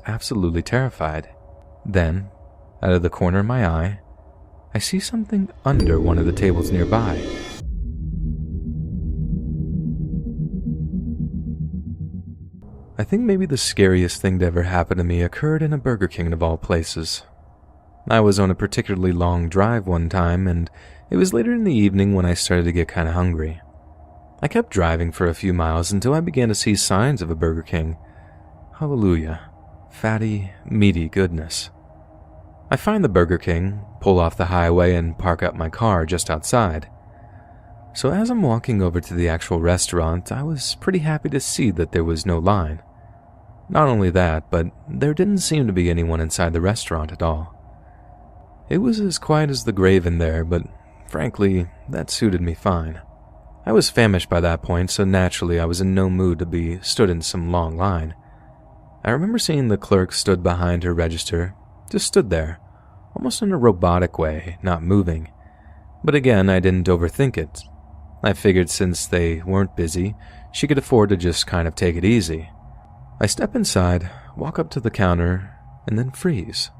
absolutely terrified. Then, out of the corner of my eye, I see something under one of the tables nearby. I think maybe the scariest thing to ever happen to me occurred in a Burger King of all places. I was on a particularly long drive one time, and it was later in the evening when I started to get kind of hungry. I kept driving for a few miles until I began to see signs of a Burger King. Hallelujah. Fatty, meaty goodness. I find the Burger King, pull off the highway, and park up my car just outside. So as I'm walking over to the actual restaurant, I was pretty happy to see that there was no line. Not only that, but there didn't seem to be anyone inside the restaurant at all. It was as quiet as the grave in there, but frankly, that suited me fine. I was famished by that point, so naturally I was in no mood to be stood in some long line. I remember seeing the clerk stood behind her register, just stood there, almost in a robotic way, not moving. But again, I didn't overthink it. I figured since they weren't busy, she could afford to just kind of take it easy. I step inside, walk up to the counter, and then freeze.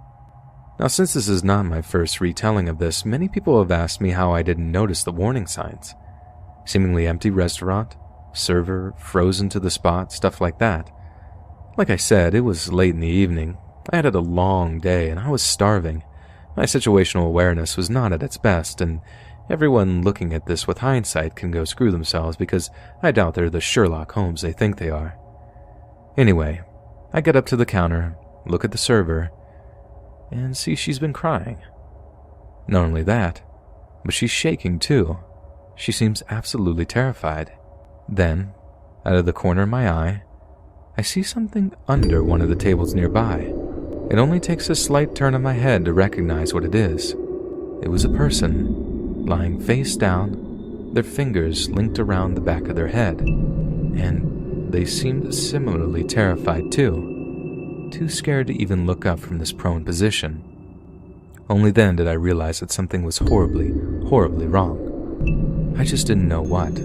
Now, since this is not my first retelling of this, many people have asked me how I didn't notice the warning signs. Seemingly empty restaurant, server frozen to the spot, stuff like that. Like I said, it was late in the evening. I had a long day and I was starving. My situational awareness was not at its best, and everyone looking at this with hindsight can go screw themselves because I doubt they're the Sherlock Holmes they think they are. Anyway, I get up to the counter, look at the server, and see she's been crying. Not only that, but she's shaking too. She seems absolutely terrified. Then, out of the corner of my eye, I see something under one of the tables nearby. It only takes a slight turn of my head to recognize what it is. It was a person, lying face down, their fingers linked around the back of their head, and they seemed similarly terrified too scared to even look up from this prone position. Only then did I realize that something was horribly, horribly wrong. I just didn't know what.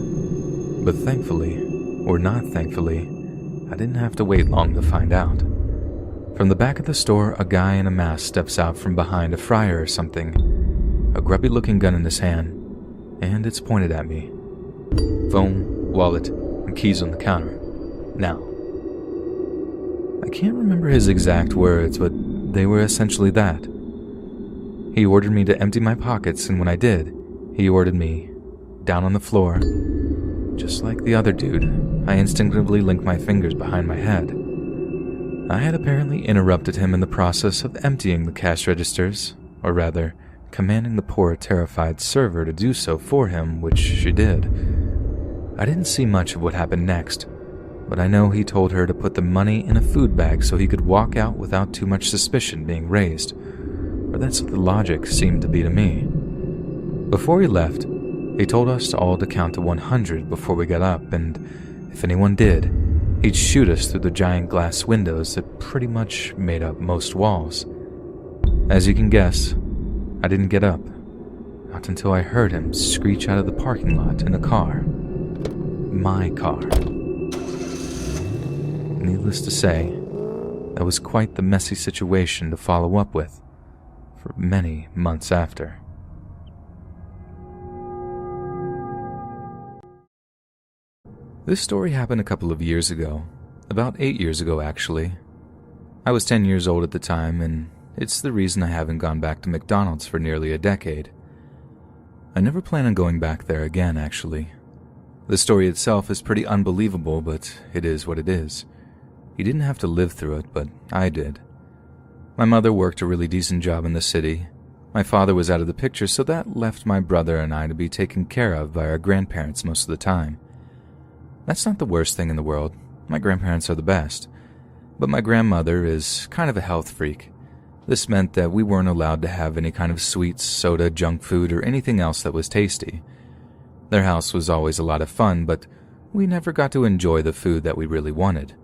But thankfully, or not thankfully, I didn't have to wait long to find out. From the back of the store, a guy in a mask steps out from behind a fryer or something, a grubby-looking gun in his hand, and it's pointed at me. Phone, wallet, and keys on the counter. Now. I can't remember his exact words, but they were essentially that. He ordered me to empty my pockets, and when I did, he ordered me down on the floor. Just like the other dude, I instinctively linked my fingers behind my head. I had apparently interrupted him in the process of emptying the cash registers, or rather, commanding the poor, terrified server to do so for him, which she did. I didn't see much of what happened next, but I know he told her to put the money in a food bag so he could walk out without too much suspicion being raised, or that's what the logic seemed to be to me. Before he left, he told us all to count to 100 before we got up, and if anyone did, he'd shoot us through the giant glass windows that pretty much made up most walls. As you can guess, I didn't get up, not until I heard him screech out of the parking lot in a car. My car. Needless to say, that was quite the messy situation to follow up with for many months after. This story happened a couple of years ago, about 8 years ago actually. I was 10 years old at the time, and it's the reason I haven't gone back to Mcdonald's for nearly a decade. I never plan on going back there again, actually. The story itself is pretty unbelievable, but it is what it is. You didn't have to live through it, but I did. My mother worked a really decent job in the city. My father was out of the picture, so that left my brother and I to be taken care of by our grandparents most of the time. That's not the worst thing in the world. My grandparents are the best. But my grandmother is kind of a health freak. This meant that we weren't allowed to have any kind of sweets, soda, junk food, or anything else that was tasty. Their house was always a lot of fun, but we never got to enjoy the food that we really wanted.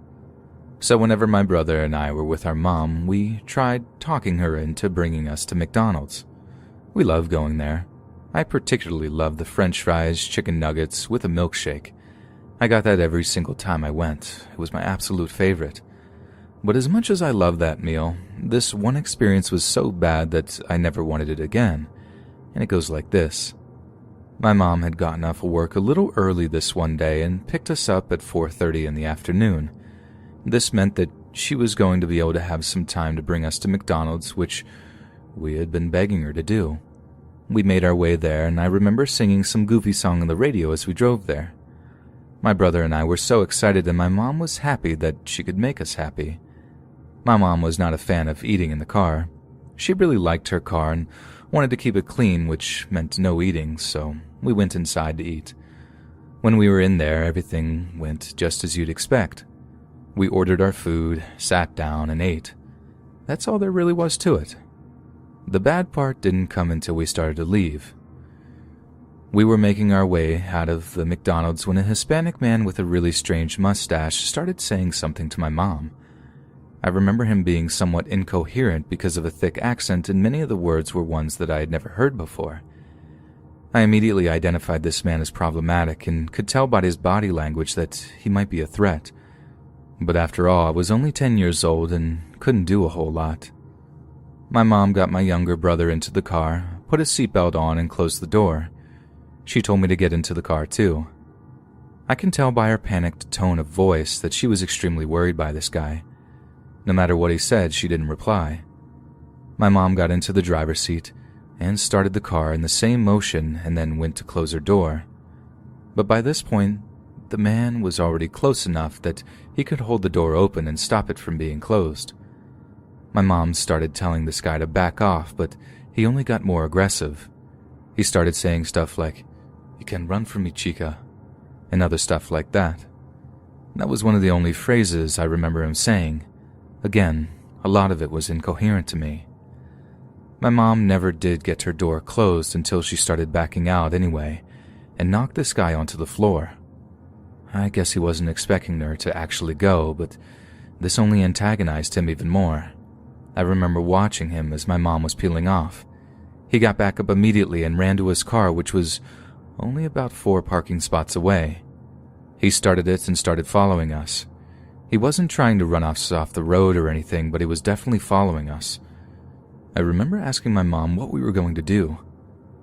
So whenever my brother and I were with our mom, we tried talking her into bringing us to McDonald's. We loved going there. I particularly loved the French fries, chicken nuggets with a milkshake. I got that every single time I went. It was my absolute favorite. But as much as I loved that meal, this one experience was so bad that I never wanted it again. And it goes like this. My mom had gotten off of work a little early this one day and picked us up at 4:30 in the afternoon. This meant that she was going to be able to have some time to bring us to McDonald's, which we had been begging her to do. We made our way there, and I remember singing some goofy song on the radio as we drove there. My brother and I were so excited, and my mom was happy that she could make us happy. My mom was not a fan of eating in the car. She really liked her car and wanted to keep it clean, which meant no eating, so we went inside to eat. When we were in there, everything went just as you'd expect. We ordered our food, sat down, and ate. That's all there really was to it. The bad part didn't come until we started to leave. We were making our way out of the McDonald's when a Hispanic man with a really strange mustache started saying something to my mom. I remember him being somewhat incoherent because of a thick accent, and many of the words were ones that I had never heard before. I immediately identified this man as problematic and could tell by his body language that he might be a threat. But after all, I was only 10 years old and couldn't do a whole lot. My mom got my younger brother into the car, put his seatbelt on, and closed the door. She told me to get into the car too. I can tell by her panicked tone of voice that she was extremely worried by this guy. No matter what he said, she didn't reply. My mom got into the driver's seat and started the car in the same motion and then went to close her door. But by this point, the man was already close enough that he could hold the door open and stop it from being closed. My mom started telling this guy to back off, but he only got more aggressive. He started saying stuff like, "You can run from me, chica," and other stuff like that. That was one of the only phrases I remember him saying. Again, a lot of it was incoherent to me. My mom never did get her door closed until she started backing out anyway, and knocked this guy onto the floor. I guess he wasn't expecting her to actually go, but this only antagonized him even more. I remember watching him as my mom was peeling off. He got back up immediately and ran to his car, which was only about 4 parking spots away. He started it and started following us. He wasn't trying to run us off the road or anything, but he was definitely following us. I remember asking my mom what we were going to do.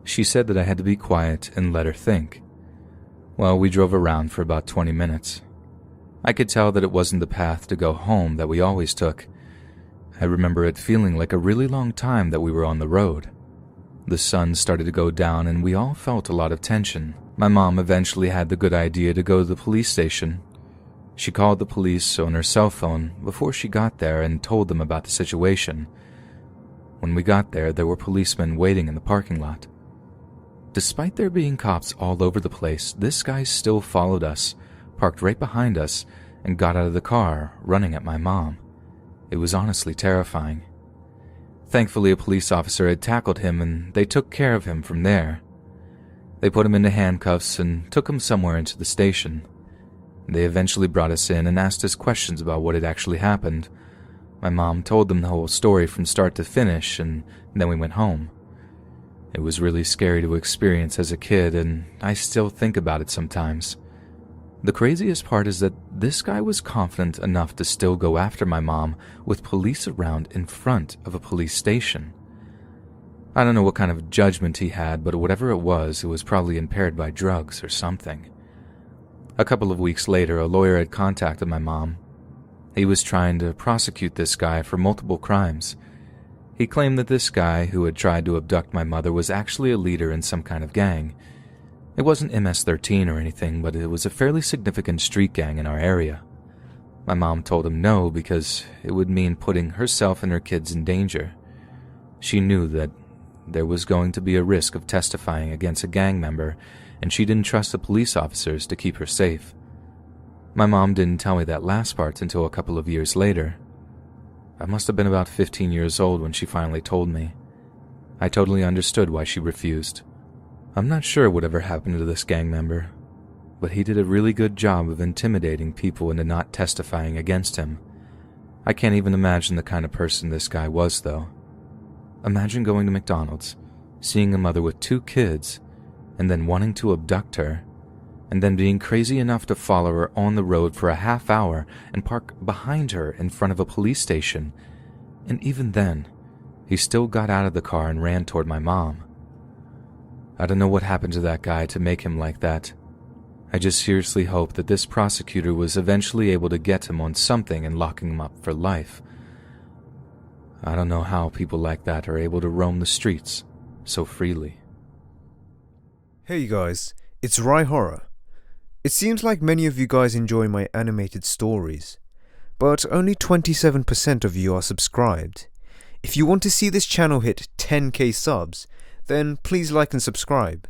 She said that I had to be quiet and let her think. Well, we drove around for about 20 minutes. I could tell that it wasn't the path to go home that we always took. I remember it feeling like a really long time that we were on the road. The sun started to go down and we all felt a lot of tension. My mom eventually had the good idea to go to the police station. She called the police on her cell phone before she got there and told them about the situation. When we got there, there were policemen waiting in the parking lot. Despite there being cops all over the place, this guy still followed us, parked right behind us, and got out of the car, running at my mom. It was honestly terrifying. Thankfully, a police officer had tackled him and they took care of him from there. They put him into handcuffs and took him somewhere into the station. They eventually brought us in and asked us questions about what had actually happened. My mom told them the whole story from start to finish, and then we went home. It was really scary to experience as a kid, and I still think about it sometimes. The craziest part is that this guy was confident enough to still go after my mom with police around in front of a police station. I don't know what kind of judgment he had, but whatever it was probably impaired by drugs or something. A couple of weeks later, a lawyer had contacted my mom. He was trying to prosecute this guy for multiple crimes. He claimed that this guy who had tried to abduct my mother was actually a leader in some kind of gang. It wasn't MS-13 or anything, but it was a fairly significant street gang in our area. My mom told him no because it would mean putting herself and her kids in danger. She knew that there was going to be a risk of testifying against a gang member, and she didn't trust the police officers to keep her safe. My mom didn't tell me that last part until a couple of years later. I must have been about 15 years old when she finally told me. I totally understood why she refused. I'm not sure whatever happened to this gang member, but he did a really good job of intimidating people into not testifying against him. I can't even imagine the kind of person this guy was, though. Imagine going to McDonald's, seeing a mother with 2 kids, and then wanting to abduct her. and then being crazy enough to follow her on the road for a half hour and park behind her in front of a police station. And even then, he still got out of the car and ran toward my mom. I don't know what happened to that guy to make him like that. I just seriously hope that this prosecutor was eventually able to get him on something and lock him up for life. I don't know how people like that are able to roam the streets so freely. Hey you guys, it's Rye Horror. It seems like many of you guys enjoy my animated stories, but only 27% of you are subscribed. If you want to see this channel hit 10k subs, then please like and subscribe.